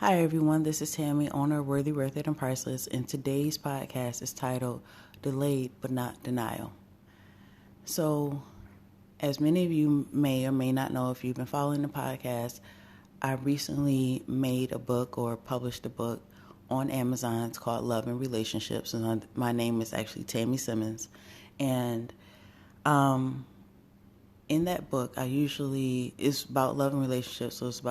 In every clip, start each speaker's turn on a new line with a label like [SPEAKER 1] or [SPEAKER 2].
[SPEAKER 1] Hi, everyone. This is Tammy, owner of Worthy, Worth It, and Priceless, and today's podcast is titled Delayed But Not Denial. So, as many of you may or may not know, if you've been following the podcast, I recently made a book or published a book on Amazon. It's called Love and Relationships, and my name is actually Tammy Simmons. And in that book, it's about love and relationships. So it's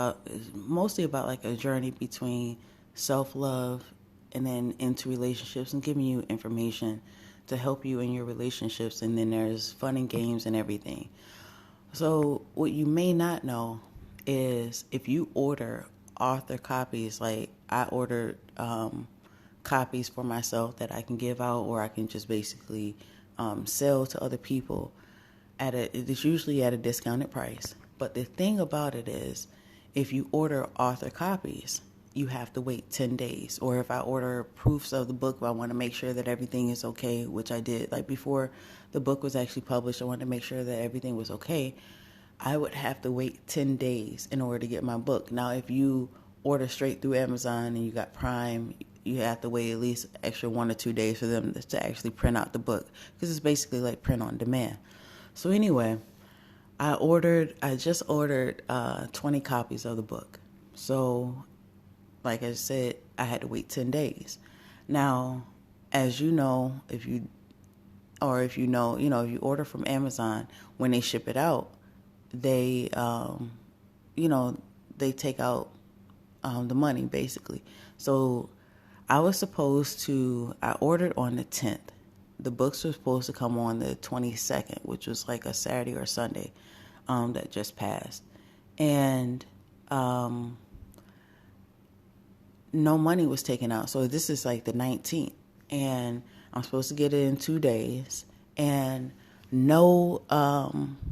[SPEAKER 1] mostly about like a journey between self-love and then into relationships and giving you information to help you in your relationships. And then there's fun and games and everything. So what you may not know is if you order author copies, like I ordered copies for myself that I can give out or I can just basically sell to other people it's usually at a discounted price. But the thing about it is, if you order author copies, you have to wait 10 days. Or if I order proofs of the book, I want to make sure that everything is okay, which I did. Like before the book was actually published, I wanted to make sure that everything was okay. I would have to wait 10 days in order to get my book. Now, if you order straight through Amazon and you got Prime, you have to wait at least extra 1 or 2 days for them to actually print out the book, because it's basically like print on demand. So anyway, I just ordered 20 copies of the book. So, like I said, I had to wait 10 days. Now, as you know, if you order from Amazon, when they ship it out, they, they take out the money basically. So I ordered on the 10th. The books were supposed to come on the 22nd, which was like a Saturday or Sunday that just passed. And no money was taken out. So this is like the 19th. And I'm supposed to get it in 2 days. And no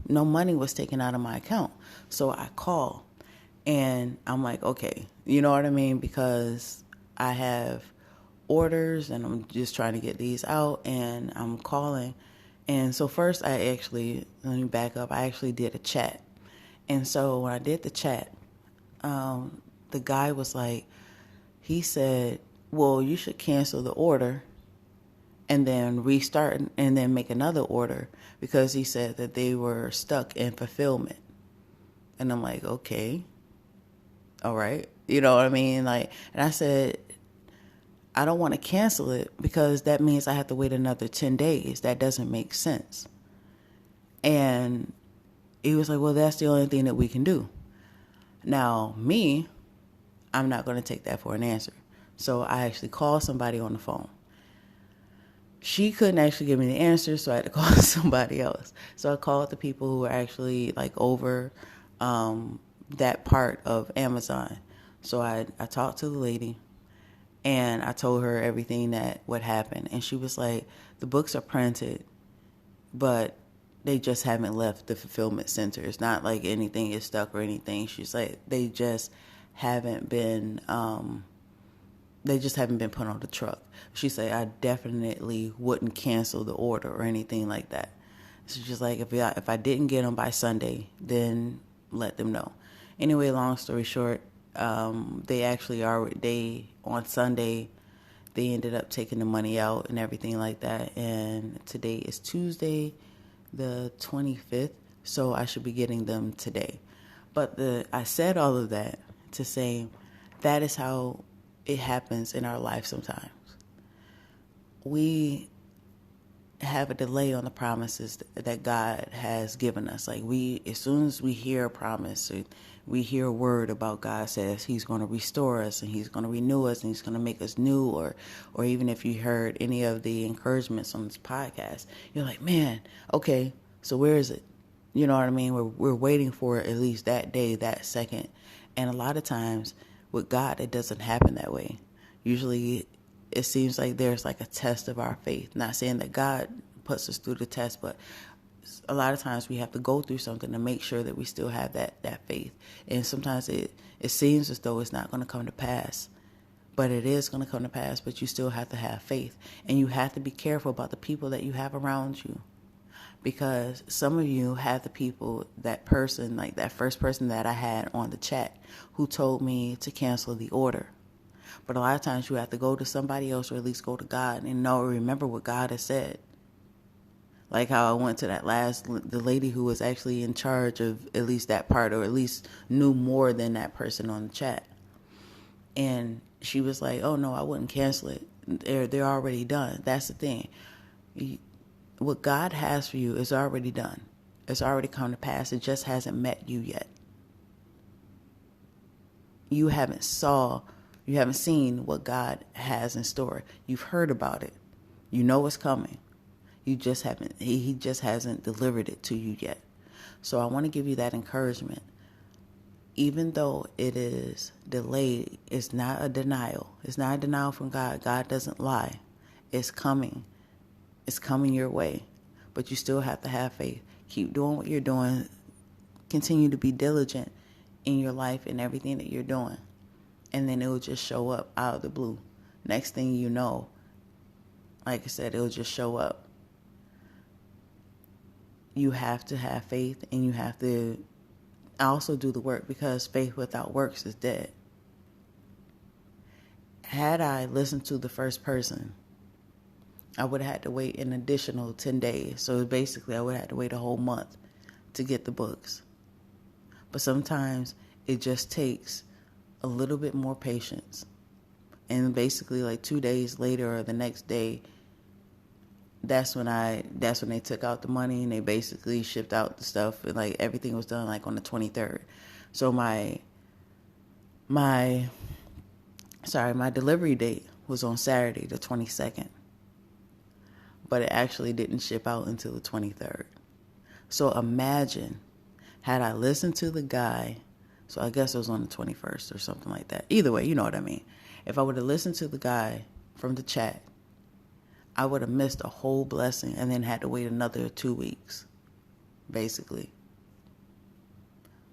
[SPEAKER 1] money was taken out of my account. So I call and I'm like, okay, you know what I mean? Because I have orders and I'm just trying to get these out, and I'm calling. And so first let me back up, I actually did a chat. And so when I did the chat, the guy was like, he said, well, you should cancel the order and then restart and then make another order, because he said that they were stuck in fulfillment. And I'm like, okay, all right. You know what I mean? Like, and I said, I don't want to cancel it because that means I have to wait another 10 days. That doesn't make sense. And he was like, well, that's the only thing that we can do. Now, I'm not going to take that for an answer. So I actually called somebody on the phone. She couldn't actually give me the answer, so I had to call somebody else. So I called the people who were actually like over that part of Amazon. So I talked to the lady. And I told her everything that would happen. And she was like, the books are printed, but they just haven't left the fulfillment center. It's not like anything is stuck or anything. She's like, they just haven't been put on the truck. She said, I definitely wouldn't cancel the order or anything like that. So she's like, if I didn't get them by Sunday, then let them know. Anyway, long story short, on Sunday, they ended up taking the money out and everything like that. And today is Tuesday, the 25th. So I should be getting them today. But I said all of that to say that is how it happens in our life sometimes. We have a delay on the promises that God has given us. Like as soon as we hear a promise, we hear a word about God says he's going to restore us and he's going to renew us and he's going to make us new, or even if you heard any of the encouragements on this podcast, you're like, man, okay, so where is it? You know what I mean? We're waiting for it at least that day, that second. And a lot of times with God, it doesn't happen that way. Usually it seems like there's like a test of our faith. Not saying that God puts us through the test, but a lot of times we have to go through something to make sure that we still have that faith. And sometimes it seems as though it's not going to come to pass, but it is going to come to pass. But you still have to have faith, and you have to be careful about the people that you have around you, because some of you have the people, that person, like that first person that I had on the chat who told me to cancel the order. But a lot of times you have to go to somebody else, or at least go to God and remember what God has said. Like how I went to the lady who was actually in charge of at least that part, or at least knew more than that person on the chat. And she was like, oh no, I wouldn't cancel it. They're already done. That's the thing. What God has for you is already done. It's already come to pass. It just hasn't met you yet. You haven't seen what God has in store. You've heard about it. You know it's coming. You just haven't, he just hasn't delivered it to you yet. So I want to give you that encouragement. Even though it is delayed, it's not a denial. It's not a denial from God. God doesn't lie. It's coming. It's coming your way. But you still have to have faith. Keep doing what you're doing. Continue to be diligent in your life and everything that you're doing. And then it will just show up out of the blue. Next thing you know, like I said, it will just show up. You have to have faith, and you have to also do the work, because faith without works is dead. Had I listened to the first person, I would have had to wait an additional 10 days. So basically I would have had to wait a whole month to get the books. But sometimes it just takes a little bit more patience. And basically like 2 days later, or the next day, that's when they took out the money, and they basically shipped out the stuff, and like everything was done like on the 23rd. So my delivery date was on Saturday, the 22nd. But it actually didn't ship out until the 23rd. So imagine, had I listened to the guy, so I guess it was on the 21st or something like that. Either way, you know what I mean. If I would have listened to the guy from the chat, I would have missed a whole blessing and then had to wait another 2 weeks, basically.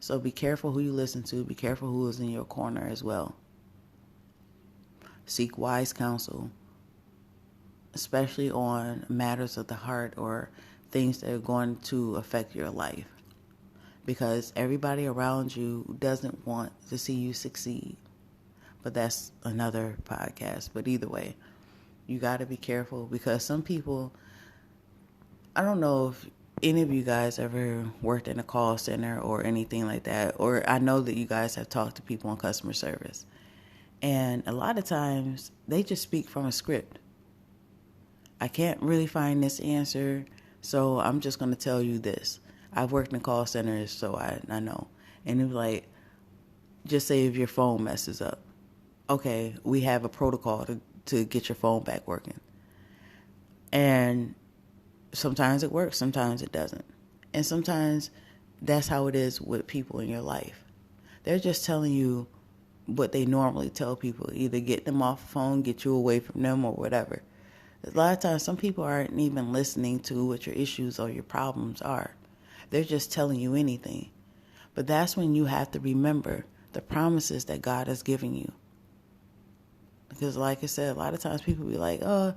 [SPEAKER 1] So be careful who you listen to. Be careful who is in your corner as well. Seek wise counsel, especially on matters of the heart or things that are going to affect your life. Because everybody around you doesn't want to see you succeed. But that's another podcast. But either way, you got to be careful, because some people, I don't know if any of you guys ever worked in a call center or anything like that, or I know that you guys have talked to people in customer service. And a lot of times they just speak from a script. I can't really find this answer, so I'm just going to tell you this. I've worked in call centers, so I know. And it was like, just say if your phone messes up. Okay, we have a protocol to get your phone back working. And sometimes it works, sometimes it doesn't. And sometimes that's how it is with people in your life. They're just telling you what they normally tell people, either get them off the phone, get you away from them, or whatever. A lot of times some people aren't even listening to what your issues or your problems are. They're just telling you anything. But that's when you have to remember the promises that God has given you. Because like I said, a lot of times people be like, oh,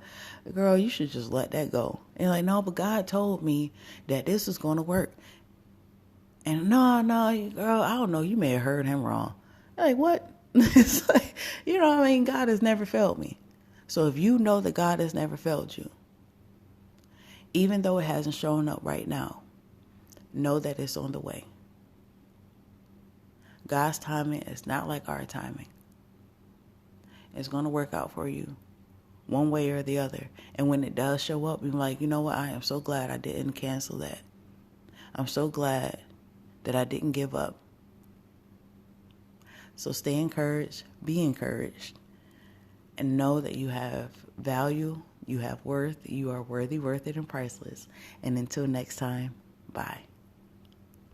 [SPEAKER 1] girl, you should just let that go. And you're like, no, but God told me that this is going to work. And no, girl, I don't know, you may have heard him wrong. You're like, what? It's like, you know what I mean? God has never failed me. So if you know that God has never failed you, even though it hasn't shown up right now, know that it's on the way. God's timing is not like our timing. It's going to work out for you one way or the other. And when it does show up, you're like, you know what? I am so glad I didn't cancel that. I'm so glad that I didn't give up. So stay encouraged, be encouraged, and know that you have value, you have worth, you are worthy, worth it, and priceless. And until next time, bye.